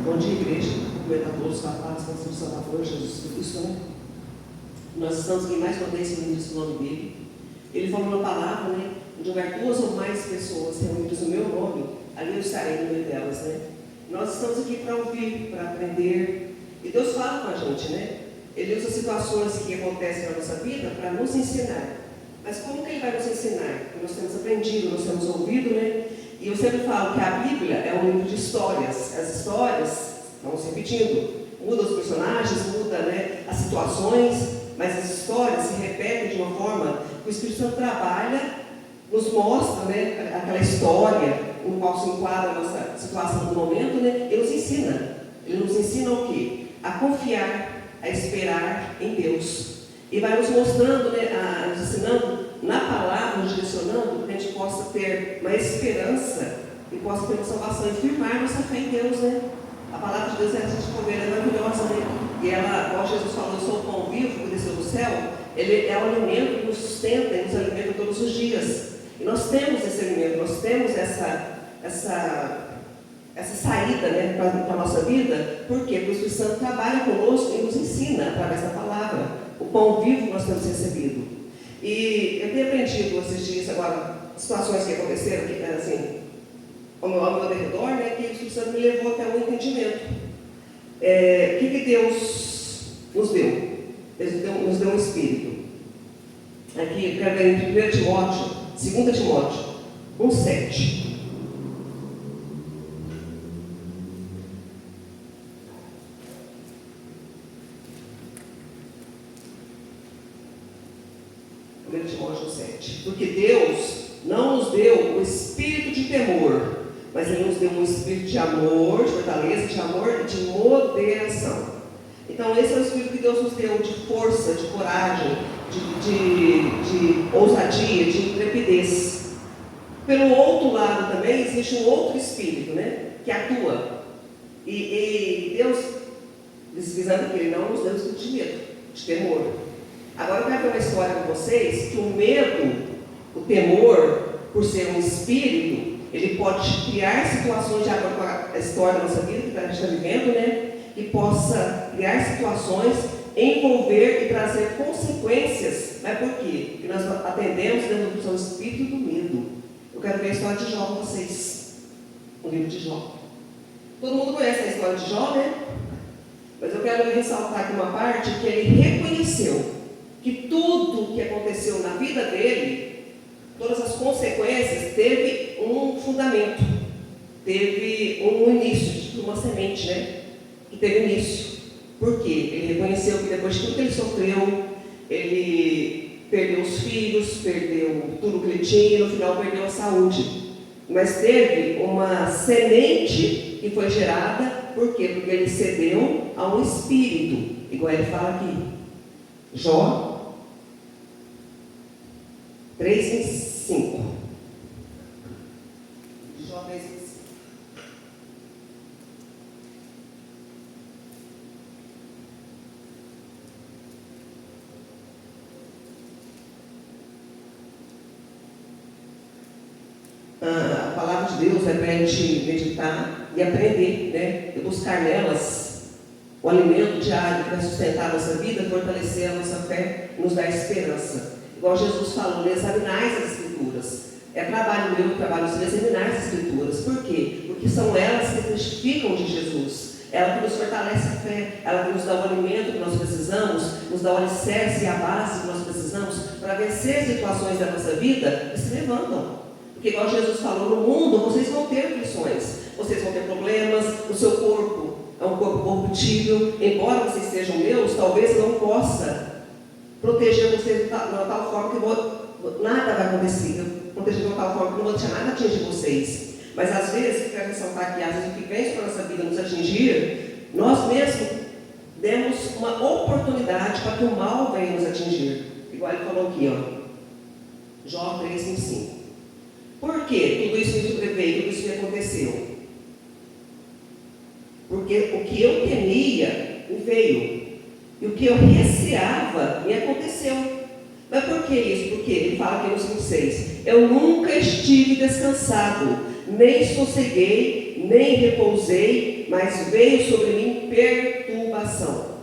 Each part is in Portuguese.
Bom dia, igreja, comentadores, capazes, pastor Salvador, Jesus Cristo, né? Nós estamos aqui mais uma vez reunidos no nome dele. Ele falou uma palavra, né? Onde houver 2 ou mais pessoas reunidas no meu nome, ali eu estarei no meio delas, né? Nós estamos aqui para ouvir, para aprender. E Deus fala com a gente, né? Ele usa situações que acontecem na nossa vida para nos ensinar. Mas como que ele vai nos ensinar? Porque nós temos aprendido, nós temos ouvido, né? E eu sempre falo que a Bíblia é um livro de histórias. As histórias vão se repetindo. Muda os personagens, muda, né, as situações, mas as histórias se repetem de uma forma que o Espírito Santo trabalha, nos mostra, né, aquela história no qual se enquadra a nossa situação do momento, né, e nos ensina. Ele nos ensina o quê? A confiar, a esperar em Deus. E vai nos mostrando, né, nos ensinando na palavra, nos direcionando, para que a gente possa ter uma esperança e possa ter uma salvação e firmar nossa fé em Deus, né? A palavra de Deus é essa de comer, é maravilhosa, né? E ela, como Jesus falou, eu sou o pão vivo que desceu do céu, ele é o alimento que nos sustenta e nos alimenta todos os dias. E nós temos esse alimento, nós temos essa saída, né, para a nossa vida. Por quê? Porque o Espírito Santo trabalha conosco e nos ensina através da palavra. O pão vivo que nós temos recebido. E eu tenho aprendido esses dias agora, situações que aconteceram aqui, assim, ao meu redor, né, que o Espírito Santo me levou até um entendimento. O que Deus nos deu? Deus nos deu um Espírito. Aqui, eu quero ver em 1 Timóteo, 2 Timóteo 1,7. Timóteo 7. Porque Deus não nos deu o espírito de temor, mas Ele nos deu um espírito de amor, de fortaleza, de amor e de moderação. Então esse é o espírito que Deus nos deu, de força, de coragem, de ousadia, de intrepidez. Pelo outro lado também existe um outro espírito, né, que atua. E Deus, visando que Ele não nos deu o espírito de medo, de temor. Agora eu quero ver uma história com vocês, que o medo, o temor, por ser um espírito, ele pode criar situações, de acordo com a história da nossa vida, que a gente está vivendo, né? Que possa criar situações, envolver e trazer consequências. Mas por quê? Porque nós atendemos dentro do espírito do medo. Eu quero ver a história de Jó com vocês. O livro de Jó. Todo mundo conhece a história de Jó, né? Mas eu quero ressaltar aqui uma parte que ele reconheceu que tudo que aconteceu na vida dele, todas as consequências, teve um fundamento, teve um início, tipo uma semente, né? Que teve início. Por quê? Ele reconheceu que depois de tudo que ele sofreu, ele perdeu os filhos, perdeu tudo que ele tinha e no final perdeu a saúde. Mas teve uma semente que foi gerada, por quê? Porque ele cedeu a um espírito, igual ele fala aqui. Jó 3:5. Jó 3:5. A palavra de Deus é para a gente meditar e aprender, né? E buscar nelas o alimento diário que vai sustentar a nossa vida, fortalecer a nossa fé, nos dar esperança. Igual Jesus falou, examinai as Escrituras. É trabalho meu, trabalho seu, examinar as Escrituras. Por quê? Porque são elas que testificam de Jesus. Ela que nos fortalece a fé, ela que nos dá o alimento que nós precisamos, nos dá o alicerce e a base que nós precisamos para vencer situações da nossa vida que se levantam. Porque igual Jesus falou, no mundo vocês vão ter aflições, vocês vão ter problemas, o seu corpo é um corpo corruptível, embora vocês sejam meus, talvez eu não possa proteger vocês de tal forma que nada vai acontecer, proteger de tal forma que não vou deixar nada atingir vocês. Mas às vezes, eu quero ressaltar que às vezes o que vem para a nossa vida nos atingir, nós mesmos demos uma oportunidade para que o mal venha nos atingir. Igual ele falou aqui, ó, Jó 3:5. Por que tudo isso me sobreveio, tudo isso me aconteceu? Porque o que eu temia me veio. E o que eu receava me aconteceu. Mas por que isso? Porque ele fala aqui no 5:6. Eu nunca estive descansado, nem sosseguei sosseguei, nem repousei, mas veio sobre mim perturbação.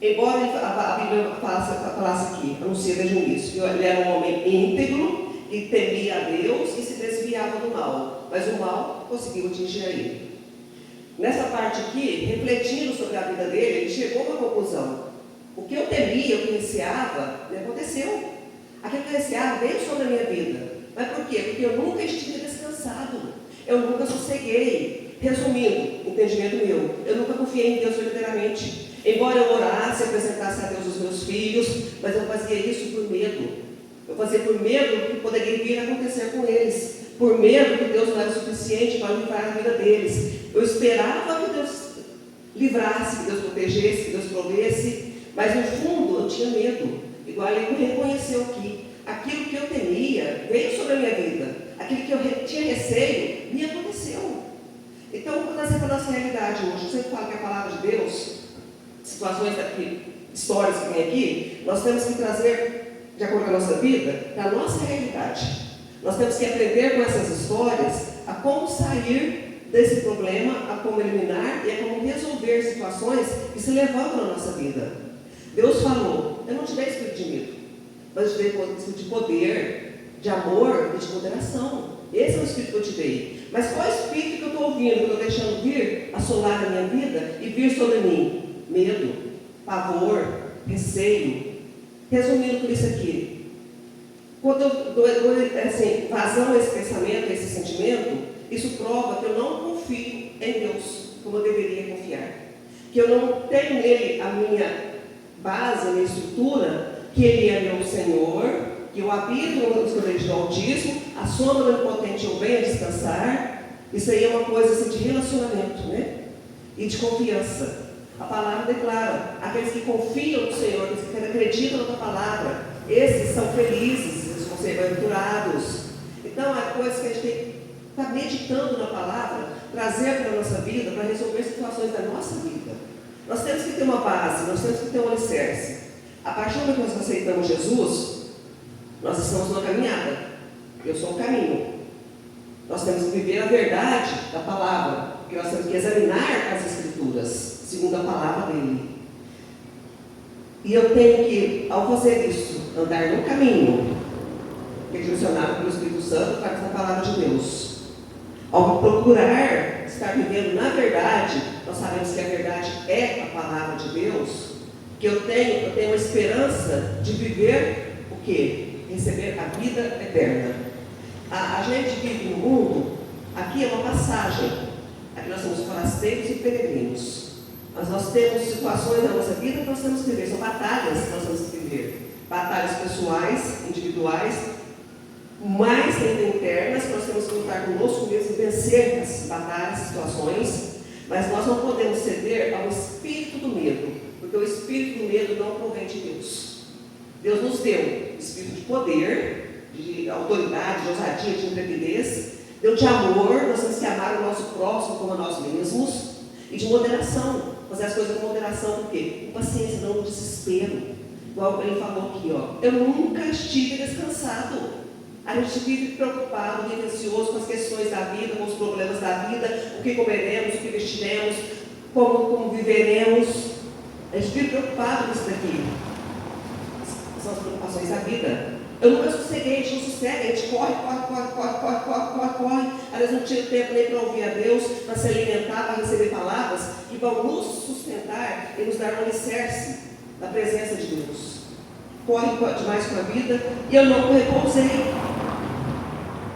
Embora a Bíblia falasse aqui, anuncia desde o início, que ele era um homem íntegro, que temia a Deus e se desviava do mal, mas o mal conseguiu atingir a ele. Nessa parte aqui, refletindo sobre a vida dele, ele chegou a uma conclusão. O que eu temia, o que receava, aconteceu. Aquilo que eu receava veio sobre a minha vida. Mas por quê? Porque eu nunca estive descansado. Eu nunca sosseguei. Resumindo, entendimento meu, eu nunca confiei em Deus verdadeiramente. Embora eu orasse e apresentasse a Deus os meus filhos, mas eu fazia isso por medo. Eu fazia por medo do que poderia vir a acontecer com eles. Por medo que Deus não era suficiente para livrar a vida deles. Eu esperava que Deus livrasse, que Deus protegesse, que Deus provesse, mas no fundo eu tinha medo. Igual ele reconheceu aqui. Aquilo que eu temia veio sobre a minha vida. Aquilo que eu tinha receio me aconteceu. Então, vou trazer para a nossa realidade hoje. Eu sempre falo que a palavra de Deus, situações daqui, histórias que vem aqui, nós temos que trazer, de acordo com a nossa vida, para a nossa realidade. Nós temos que aprender com essas histórias a como sair desse problema, a como eliminar e a como resolver situações que se levantam na nossa vida. Deus falou, eu não te dei espírito de medo, mas eu te dei espírito de poder, de amor e de moderação. Esse é o espírito que eu te dei. Mas qual é o espírito que eu estou ouvindo, que eu estou deixando vir, assolar a minha vida e vir sobre mim? Medo, pavor, receio. Resumindo por isso aqui, quando eu dou assim, vazão a esse pensamento, a esse sentimento, isso prova que eu não confio em Deus como eu deveria confiar. Que eu não tenho nele a minha base, a minha estrutura, que Ele é meu Senhor, que eu habito no esconderijo do Altíssimo, a sombra do Onipotente eu venho a descansar. Isso aí é uma coisa assim, de relacionamento, né? E de confiança. A palavra declara, aqueles que confiam no Senhor, aqueles que acreditam na tua palavra, esses são felizes, eles vão ser bem-aventurados. Então, há coisas que a gente tem que estar meditando na palavra, trazer para a nossa vida, para resolver situações da nossa vida. Nós temos que ter uma base, nós temos que ter um alicerce. A partir do momento que nós aceitamos Jesus, nós estamos numa caminhada. Eu sou o caminho. Nós temos que viver a verdade da palavra, porque nós temos que examinar as Escrituras, segundo a palavra dele. E eu tenho que, ao fazer isso, andar no caminho, que é direcionado pelo Espírito Santo, para essa palavra de Deus. Ao procurar estar vivendo na verdade, nós sabemos que a verdade é a palavra de Deus, que eu tenho uma esperança de viver o quê? Receber a vida eterna. A gente vive no mundo, aqui é uma passagem, aqui nós somos forasteiros e peregrinos, mas nós temos situações na nossa vida que nós temos que viver, são batalhas que nós temos que viver, batalhas pessoais, individuais, mais ainda internas, que nós temos que lutar conosco mesmo e vencer essas batalhas, situações, mas nós não podemos ceder ao espírito do medo, porque o espírito do medo não provém de Deus. Deus nos deu espírito de poder, de autoridade, de ousadia, de intrepidez, deu de amor, nós temos que amar o nosso próximo como a nós mesmos, e de moderação, fazer as coisas com moderação, por quê? Com paciência, não com desespero. Igual ele falou aqui, ó, eu nunca estive descansado. A gente vive preocupado, vive ansioso com as questões da vida, com os problemas da vida, o que comeremos, o que vestiremos, como viveremos. A gente vive preocupado com isso daqui. São as preocupações da vida. Eu nunca sosseguei, a gente não sossega, a gente corre. Às vezes não tira tempo nem para ouvir a Deus, para se alimentar, para receber palavras que vão nos sustentar e nos dar um alicerce da presença de Deus. Corre demais com a vida e eu não repousei.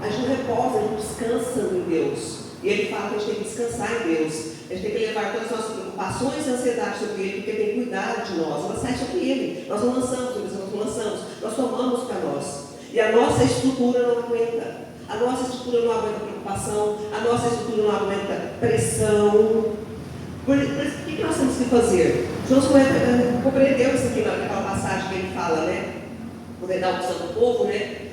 A gente não repousa, a gente descansa em Deus. E ele fala que a gente tem que descansar em Deus. A gente tem que levar todas as nossas preocupações e ansiedades sobre Ele, porque Ele tem cuidado de nós. Ela sai sobre Ele. Nós não lançamos, nós tomamos para nós. E a nossa estrutura não aguenta. A nossa estrutura não aguenta preocupação, a nossa estrutura não aguenta pressão. Por isso, o que nós temos que fazer? Josué compreendeu isso aqui naquela passagem que ele fala, né? Quando ele dá a opção do povo, né?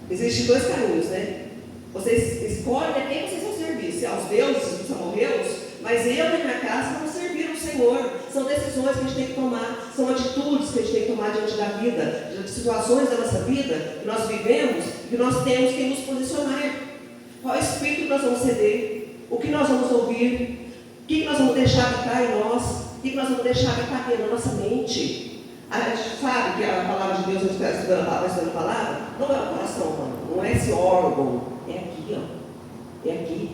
Existem dois caminhos, né? Vocês escolhem a quem vocês vão servir, se aos deuses, os amorreus, mas eu e minha casa vamos servir ao Senhor. São decisões que a gente tem que tomar, são atitudes que a gente tem que tomar diante da vida, de situações da nossa vida que nós vivemos, que nós temos que nos posicionar. Qual espírito nós vamos ceder? o que nós vamos ouvir, o que nós vamos deixar habitar em nós, o que nós vamos deixar habitar na nossa mente. A gente sabe que a palavra de Deus, a gente está estudando a palavra, não é o coração humano, não é esse órgão, é aqui, ó. É aqui.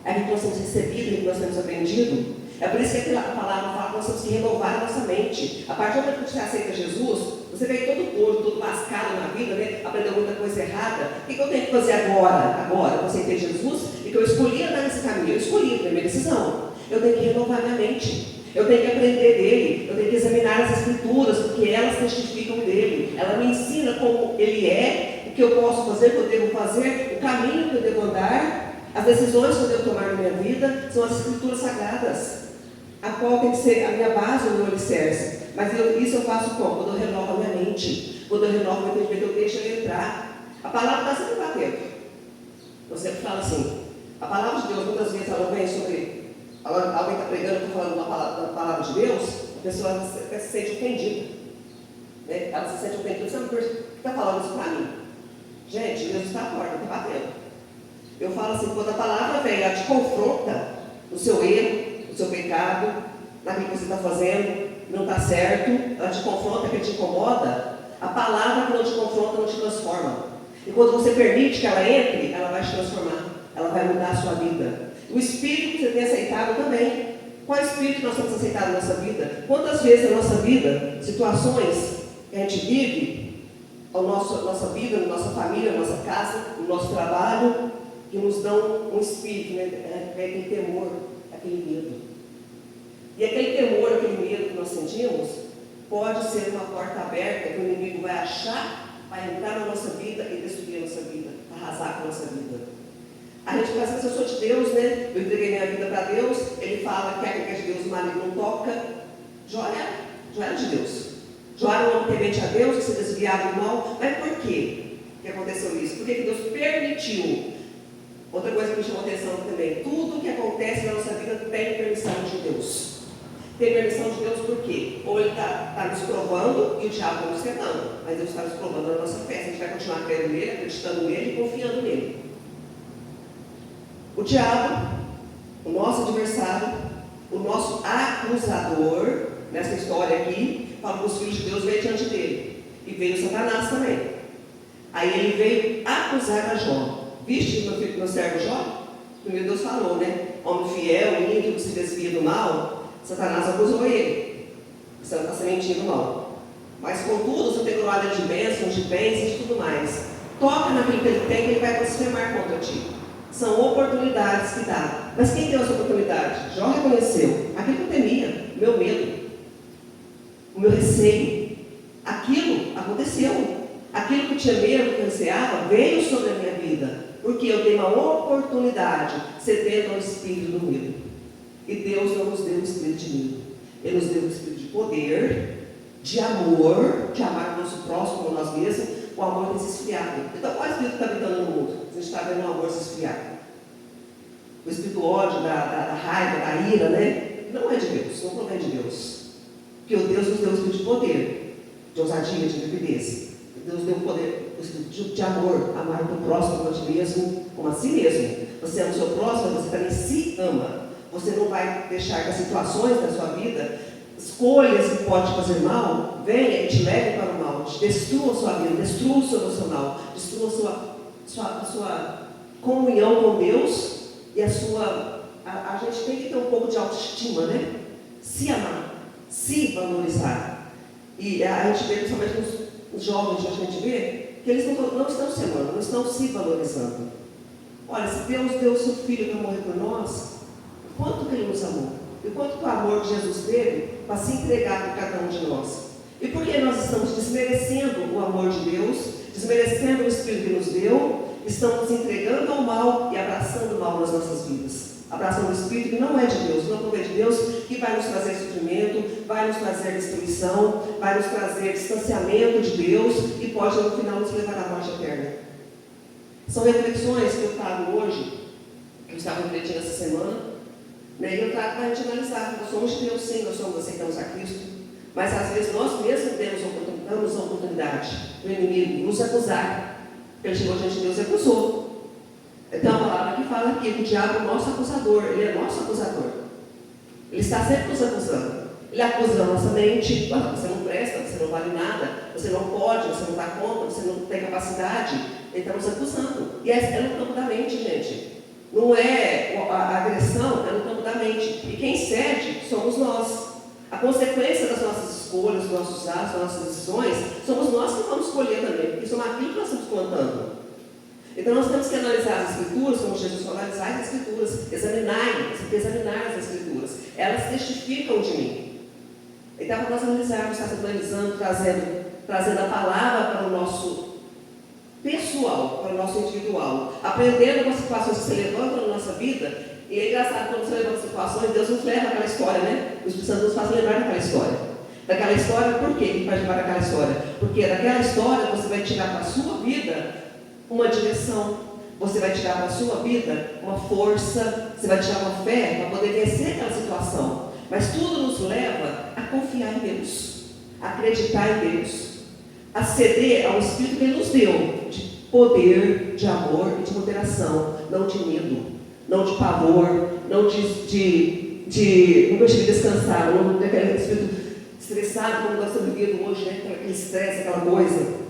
É aqui que nós temos recebido, é que nós temos aprendido. É por isso que a palavra fala que nós temos que renovar a nossa mente. A partir do momento que você aceita Jesus, você veio todo torto, todo lascado na vida, né? Aprendeu muita coisa errada. O que eu tenho que fazer agora? Agora que eu aceitei Jesus e que eu escolhi andar nesse caminho. Eu escolhi, foi minha decisão. Eu tenho que renovar minha mente. Eu tenho que aprender dele. Eu tenho que examinar as escrituras, porque elas testificam dele. Ela me ensina como ele é, o que eu posso fazer, o que eu devo fazer, o caminho que eu devo andar, as decisões que eu devo tomar na minha vida. São as escrituras sagradas, a qual tem que ser a minha base, o meu alicerce. Mas isso eu faço como? Quando eu renovo a minha mente, quando eu renovo o meu entendimento, eu deixo ele entrar. A palavra está sempre batendo. Eu sempre falo assim, a palavra de Deus, muitas vezes ela vem sobre, alguém está pregando, eu estou falando da palavra de Deus, a pessoa se sente ofendida. Né? Ela se sente ofendida, você não está falando isso para mim. Gente, Deus está à porta, está batendo. Eu falo assim, quando a palavra vem, ela te confronta no seu erro, no seu pecado, naquilo que você está fazendo, não está certo, ela te confronta, que te incomoda, a palavra que não te confronta não te transforma. E quando você permite que ela entre, ela vai te transformar, ela vai mudar a sua vida. O Espírito que você tem aceitado também. Qual Espírito nós temos aceitado na nossa vida? Quantas vezes na nossa vida, situações que a gente vive, nossa vida, na nossa família, na nossa casa, no nosso trabalho, que nos dão um Espírito, né? Aquele temor, aquele medo. E aquele temor, aquele medo que nós sentimos, pode ser uma porta aberta que o inimigo vai achar, vai entrar na nossa vida e destruir a nossa vida, arrasar com a nossa vida. A gente pensa que eu sou de Deus, né? Eu entreguei minha vida para Deus, ele fala que aquilo que é de Deus o marido não toca. Jó era de Deus. Jó era um homem temente a Deus, que se desviava do mal. Mas por quê que aconteceu isso? Porque Deus permitiu. Outra coisa que me chamou a atenção também, tudo que acontece na nossa vida tem permissão de Deus. Tem permissão de Deus por quê? Ou ele está nos provando e o diabo está nos tentando, mas Deus está nos provando na nossa fé. A gente vai continuar crendo nele, acreditando nele e confiando nele. O diabo, o nosso adversário, o nosso acusador, nessa história aqui, fala que os filhos de Deus veio diante dele. E veio Satanás também. Aí ele veio acusar a Jó. Viste meu servo Jó? Primeiro Deus falou, né? Homem fiel, íntegro, que se desvia do mal. Satanás acusou ele. Você não está sementinho do mal. Mas contudo, você tem glória de bênçãos, de bens e tudo mais. Toca naquilo que ele tem, que ele vai blasfemar contra ti. São oportunidades que dá. Mas quem deu essa oportunidade? Jó reconheceu. Aquilo que eu temia, o meu medo, o meu receio. Aquilo aconteceu. Aquilo que eu tinha medo, que eu receava, veio sobre a minha vida. Porque eu dei uma oportunidade, cedendo ao espírito do medo. E Deus não nos deu o espírito de medo. Ele nos deu o espírito de poder, de amor, de amar o nosso próximo como nós mesmos. O amor tem se esfriado. Então, qual espírito está habitando no mundo? A gente está vendo o amor se esfriar. O espírito do ódio, da raiva, da ira, né? Não é de Deus, não provém de Deus. Porque o Deus nos deu o espírito de poder, de ousadia, de liquidez. Deus deu o poder, o espírito de amor, amar o teu próximo como a ti mesmo, como a si mesmo. Você ama o seu próximo, você também se ama. Você não vai deixar que as situações da sua vida, escolhas que podem te fazer mal, venham e te levem para o mal, te destruam a sua vida, destruam o seu emocional, destruam a sua comunhão com Deus e a sua... A gente tem que ter um pouco de autoestima, né? Se amar, se valorizar. E a gente vê, principalmente os jovens de hoje, a gente vê que eles não estão se amando, não estão se valorizando. Olha, se Deus deu o seu Filho para morrer por nós, o quanto que Ele nos amou, e o quanto que o amor que Jesus teve para se entregar por cada um de nós. E por que nós estamos desmerecendo o amor de Deus, desmerecendo o Espírito que nos deu, estamos nos entregando ao mal e abraçando o mal nas nossas vidas. Abraçando o Espírito que não é de Deus, não provém de Deus, que vai nos trazer sofrimento, vai nos trazer destruição, vai nos trazer distanciamento de Deus e pode no final nos levar à morte eterna. São reflexões que eu trago hoje, que eu estava refletindo essa semana, né, e eu trago para a gente analisar. Nós somos de Deus, sim, nós aceitamos a Cristo, mas às vezes nós mesmos damos a oportunidade do inimigo nos acusar. Ele chegou diante de Deus e acusou. Tem uma palavra que fala que o diabo é o nosso acusador, ele é nosso acusador. Ele está sempre nos acusando. Ele acusa a nossa mente: você não presta, você não vale nada, você não pode, você não dá conta, você não tem capacidade. Ele está nos acusando. E é no campo da mente, gente. Não é a agressão, é no campo da mente. E quem cede somos nós. A consequência das nossas escolhas, dos nossos atos, das nossas decisões, somos nós que vamos escolher também, porque somos aquilo que nós estamos plantando. Então nós temos que analisar as Escrituras, como Jesus falou, analisar as Escrituras, examinar as Escrituras. Elas testificam de mim. Então, para nós analisarmos, analisando, trazendo a palavra para o nosso pessoal, para o nosso individual, aprendendo com as situações que se levantam na nossa vida. E é engraçado, quando você levanta situações, Deus nos leva àquela história, né? O Espírito Santo nos faz lembrar daquela história. Daquela história, por quê que faz lembrar daquela história? Porque daquela história você vai tirar para a sua vida uma direção, você vai tirar para a sua vida uma força, você vai tirar uma fé para poder vencer aquela situação. Mas tudo nos leva a confiar em Deus, a acreditar em Deus, a ceder ao Espírito que Ele nos deu, de poder, de amor e de moderação, não de medo, não de pavor, não não conseguir descansar, não daquele espírito estressado como nós estamos vivendo hoje, né? Aquele estresse, aquela coisa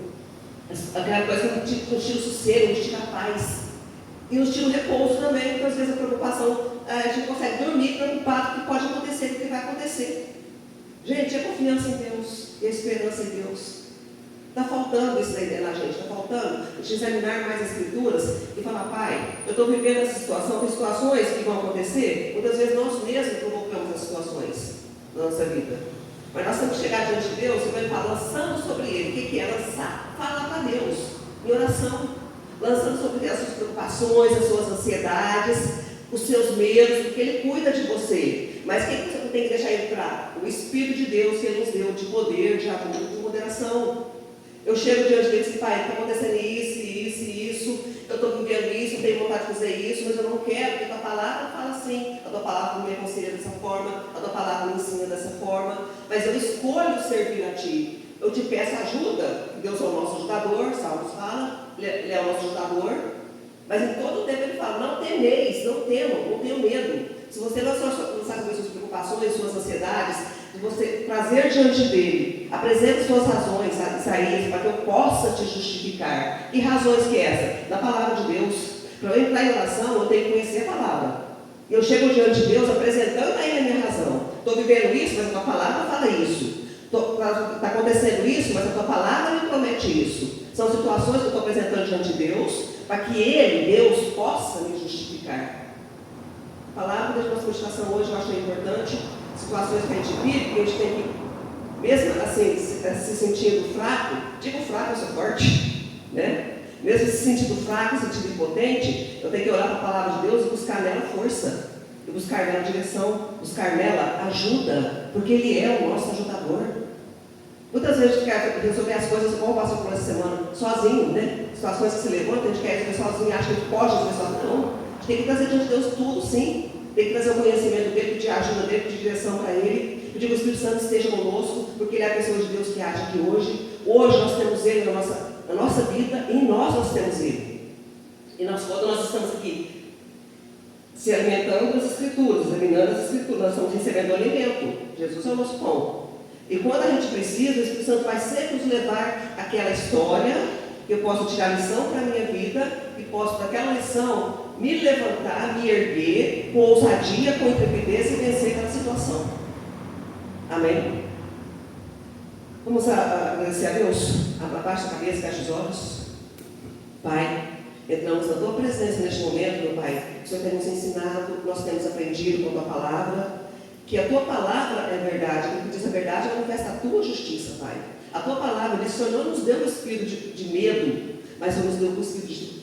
que nos tira o sossego, nos tira a paz e nos tira o repouso também, porque às vezes a preocupação, a gente consegue dormir preocupado com o que pode acontecer, com o que vai acontecer. Gente, é confiança em Deus, é esperança em Deus. Está faltando isso daí na gente, está faltando a gente examinar mais as Escrituras e falar: Pai, eu estou vivendo essa situação, tem situações que vão acontecer, muitas vezes nós mesmos provocamos as situações na nossa vida. Mas nós temos que chegar diante de Deus e vai falar, lançando sobre Ele. O que é lançar? Falar para Deus, em oração, lançando sobre Ele as suas preocupações, as suas ansiedades, os seus medos, porque Ele cuida de você. Mas o que você tem que deixar entrar? O Espírito de Deus que Ele nos deu, de poder, de amor, de moderação. Eu chego diante dele e digo: Pai, está acontecendo isso, eu estou vivendo isso, eu tenho vontade de fazer isso, mas eu não quero, porque a tua palavra fala assim, a tua palavra me aconselha dessa forma, a tua palavra me ensina dessa forma, mas eu escolho servir a Ti. Eu te peço ajuda, Deus é o nosso ajudador, Salmos fala, Ele é o nosso ajudador, mas em todo o tempo Ele fala: não temeis, não temam, não tenham medo. Se você lançar sobre suas preocupações, suas ansiedades, de você trazer diante dele, apresente suas razões, Isaías, para que eu possa te justificar. Que razões que é essa? Da palavra de Deus. Para eu entrar em oração, eu tenho que conhecer a palavra. E eu chego diante de Deus apresentando a Ele a minha razão. Estou vivendo isso, mas a tua palavra fala isso. Está acontecendo isso, mas a tua palavra me promete isso. São situações que eu estou apresentando diante de Deus, para que Ele, Deus, possa me justificar. A palavra da nossa meditação hoje eu acho importante. Situações que a gente vive, que a gente tem que, mesmo assim, se sentindo fraco, digo fraco, eu sou forte, né? Mesmo se sentindo fraco, se sentindo impotente, eu tenho que olhar para a palavra de Deus e buscar nela força, e buscar nela direção, buscar nela ajuda, porque Ele é o nosso ajudador. Muitas vezes a gente quer resolver as coisas como passou por essa semana, sozinho, né? Situações que se levantam, a gente quer resolver sozinho, acha que a gente pode resolver sozinho. Não, a gente tem que trazer diante de Deus tudo, sim. Tem que trazer o conhecimento dele, pedir ajuda dele, pedir direção para ele, pedir que o Espírito Santo esteja conosco, porque ele é a pessoa de Deus que age aqui hoje. Hoje nós temos ele na nossa vida, e em nós temos ele. E quando nós estamos aqui se alimentando das Escrituras, examinando as Escrituras, nós estamos recebendo o alimento. Jesus é o nosso pão. E quando a gente precisa, o Espírito Santo vai sempre nos levar àquela história, que eu posso tirar lição para a minha vida, e posso, daquela lição, me levantar, me erguer, com ousadia, com intrepidez e vencer aquela situação. Amém? Vamos agradecer a Deus? Abaixa a cabeça, fecha os olhos. Pai, entramos na Tua presença neste momento, meu Pai. O Senhor tem nos ensinado, nós temos aprendido com a Tua palavra, que a Tua palavra é verdade, que diz a verdade manifesta a Tua justiça, Pai. A Tua palavra, o Senhor não nos deu um espírito de medo, mas nos deu um espírito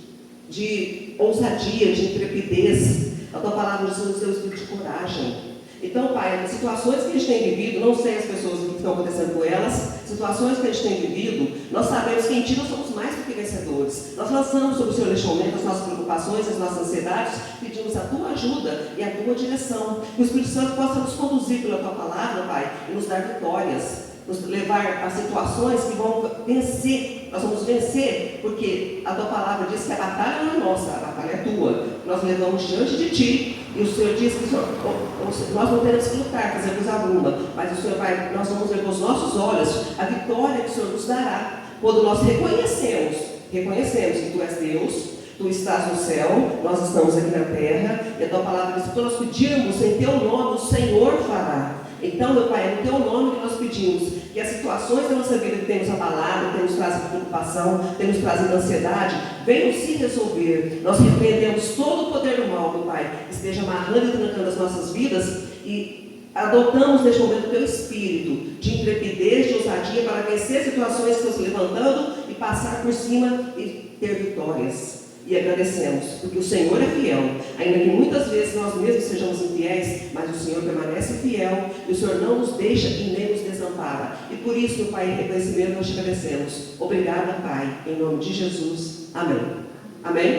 de ousadia, de intrepidez. A Tua palavra nos deu um espírito de coragem. Então, Pai, as situações que a gente tem vivido, não sei as pessoas o que estão acontecendo com elas, situações que a gente tem vivido, nós sabemos que em Ti nós somos mais do que vencedores. Nós lançamos sobre o Senhor neste momento as nossas preocupações, as nossas ansiedades, pedimos a Tua ajuda e a Tua direção. Que o Espírito Santo possa nos conduzir pela Tua palavra, Pai, e nos dar vitórias, nos levar a situações que vão vencer nós vamos vencer, porque a tua palavra diz que a batalha não é nossa, a batalha é tua. Nós levamos diante de ti, e o Senhor diz que nós não temos que lutar, fazer coisa alguma, mas o Senhor nós vamos ver com os nossos olhos a vitória que o Senhor nos dará, quando nós reconhecemos que tu és Deus, tu estás no céu, nós estamos aqui na terra, e a tua palavra diz que nós pedimos em teu nome, o Senhor fará. Então, meu Pai, é no teu nome que nós pedimos que as situações da nossa vida que temos abalado, que temos trazido preocupação, temos trazido ansiedade, venham se resolver. Nós repreendemos todo o poder do mal, meu Pai, que esteja amarrando e trancando as nossas vidas, e adotamos neste momento o teu espírito de intrepidez, de ousadia, para vencer situações que estão se levantando e passar por cima e ter vitórias. E agradecemos, porque o Senhor é fiel, ainda que muitas vezes nós mesmos sejamos infiéis, mas o Senhor permanece fiel, e o Senhor não nos deixa e nem nos desampara. E por isso, meu Pai, em reconhecimento nós te agradecemos. Obrigada, Pai, em nome de Jesus. Amém. Amém.